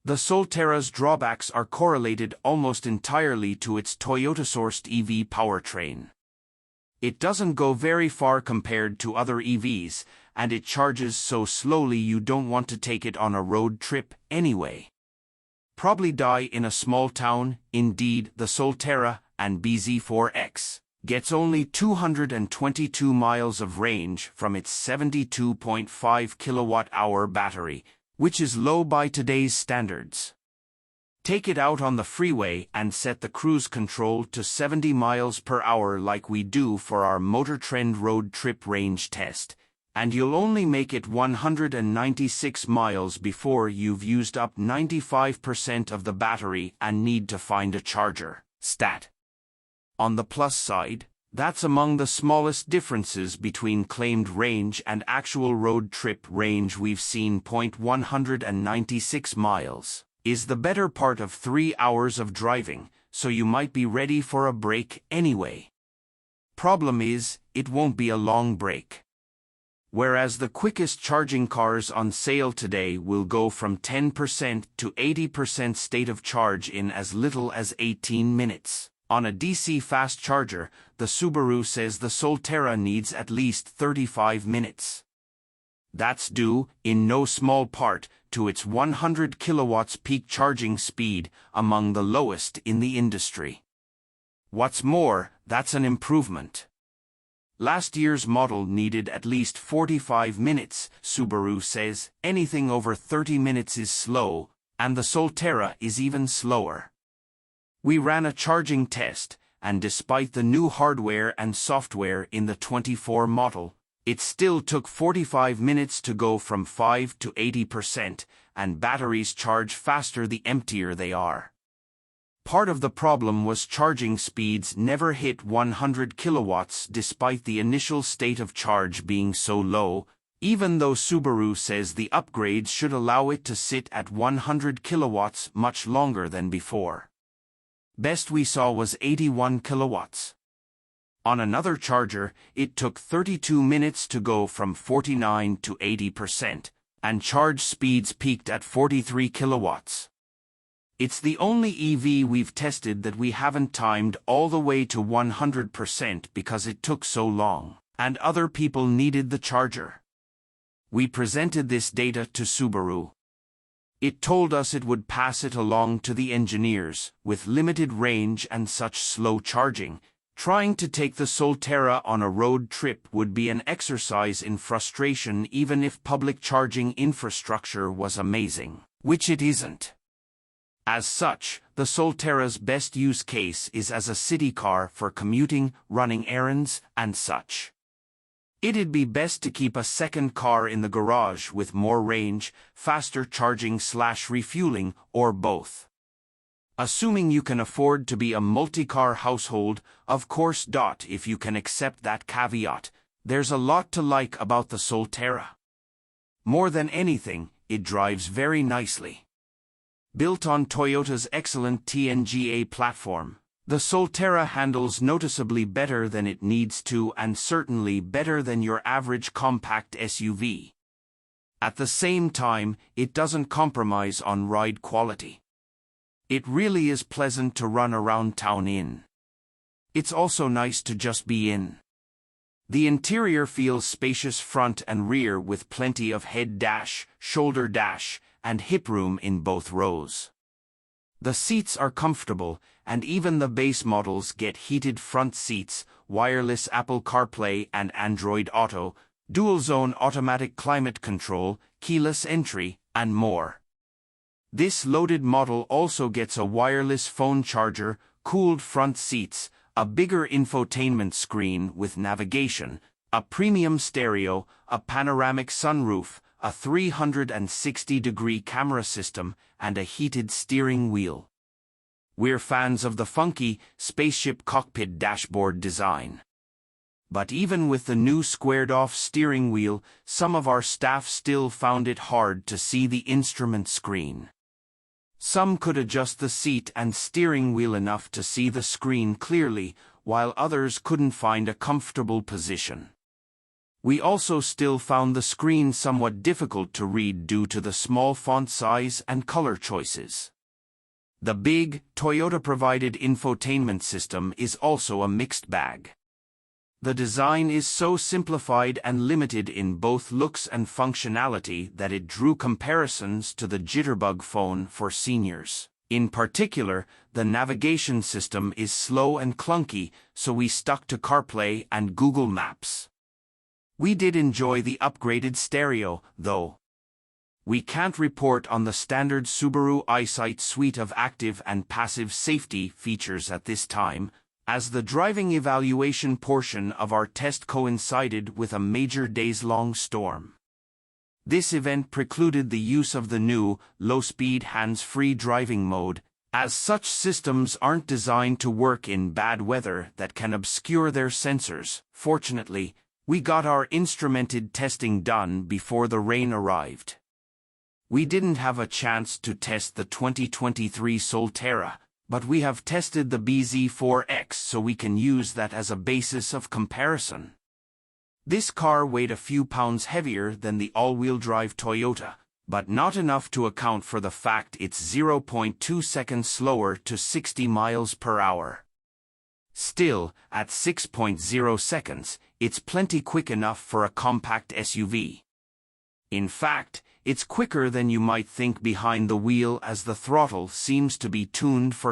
The Solterra's drawbacks are correlated almost entirely to its Toyota-sourced EV powertrain. It doesn't go very far compared to other EVs, and it charges so slowly you don't want to take it on a road trip anyway. Prob'ly die in a small town. Indeed, the Solterra and BZ4X gets only 222 miles of range from its 72.5 kilowatt-hour battery, which is low by today's standards. Take it out on the freeway and set the cruise control to 70 miles per hour like we do for our MotorTrend road trip range test, and you'll only make it 196 miles before you've used up 95% of the battery and need to find a charger. Stat. On the plus side, that's among the smallest differences between claimed range and actual road trip range we've seen. 196 miles is the better part of 3 hours of driving, so you might be ready for a break anyway. Problem is, it won't be a long break. Whereas the quickest charging cars on sale today will go from 10% to 80% state of charge in as little as 18 minutes. On a DC fast charger, the Subaru says the Solterra needs at least 35 minutes. That's due, in no small part, to its 100 kilowatts peak charging speed, among the lowest in the industry. What's more, that's an improvement. Last year's model needed at least 45 minutes, Subaru says. Anything over 30 minutes is slow, and the Solterra is even slower. We ran a charging test, and despite the new hardware and software in the 24 model, it still took 45 minutes to go from 5 to 80%, and batteries charge faster the emptier they are. Part of the problem was charging speeds never hit 100 kilowatts despite the initial state of charge being so low, even though Subaru says the upgrades should allow it to sit at 100 kilowatts much longer than before. Best we saw was 81 kilowatts. On another charger, it took 32 minutes to go from 49 to 80%, and charge speeds peaked at 43 kilowatts. It's the only EV we've tested that we haven't timed all the way to 100% because it took so long, and other people needed the charger. We presented this data to Subaru. It told us it would pass it along to the engineers. With limited range and such slow charging, trying to take the Solterra on a road trip would be an exercise in frustration even if public charging infrastructure was amazing, which it isn't. As such, the Solterra's best use case is as a city car for commuting, running errands, and such. It'd be best to keep a second car in the garage with more range, faster charging/refueling, or both. Assuming you can afford to be a multi-car household, of course. If you can accept that caveat, there's a lot to like about the Solterra. More than anything, it drives very nicely. Built on Toyota's excellent TNGA platform, the Solterra handles noticeably better than it needs to, and certainly better than your average compact SUV. At the same time, it doesn't compromise on ride quality. It really is pleasant to run around town in. It's also nice to just be in. The interior feels spacious front and rear with plenty of head dash, shoulder dash, and hip room in both rows. The seats are comfortable, and even the base models get heated front seats, wireless Apple CarPlay and Android Auto, dual-zone automatic climate control, keyless entry, and more. This loaded model also gets a wireless phone charger, cooled front seats, a bigger infotainment screen with navigation, a premium stereo, a panoramic sunroof, a 360-degree camera system, and a heated steering wheel. We're fans of the funky, spaceship cockpit dashboard design. But even with the new squared-off steering wheel, some of our staff still found it hard to see the instrument screen. Some could adjust the seat and steering wheel enough to see the screen clearly, while others couldn't find a comfortable position. We also still found the screen somewhat difficult to read due to the small font size and color choices. The big, Toyota-provided infotainment system is also a mixed bag. The design is so simplified and limited in both looks and functionality that it drew comparisons to the Jitterbug phone for seniors. In particular, the navigation system is slow and clunky, so we stuck to CarPlay and Google Maps. We did enjoy the upgraded stereo, though. We can't report on the standard Subaru EyeSight suite of active and passive safety features at this time, as the driving evaluation portion of our test coincided with a major days-long storm. This event precluded the use of the new, low-speed hands-free driving mode, as such systems aren't designed to work in bad weather that can obscure their sensors. Fortunately, we got our instrumented testing done before the rain arrived. We didn't have a chance to test the 2023 Solterra, but we have tested the BZ4X, so we can use that as a basis of comparison. This car weighed a few pounds heavier than the all-wheel drive Toyota, but not enough to account for the fact it's 0.2 seconds slower to 60 miles per hour. Still, at 6.0 seconds, it's plenty quick enough for a compact SUV. In fact, it's quicker than you might think behind the wheel, as the throttle seems to be tuned for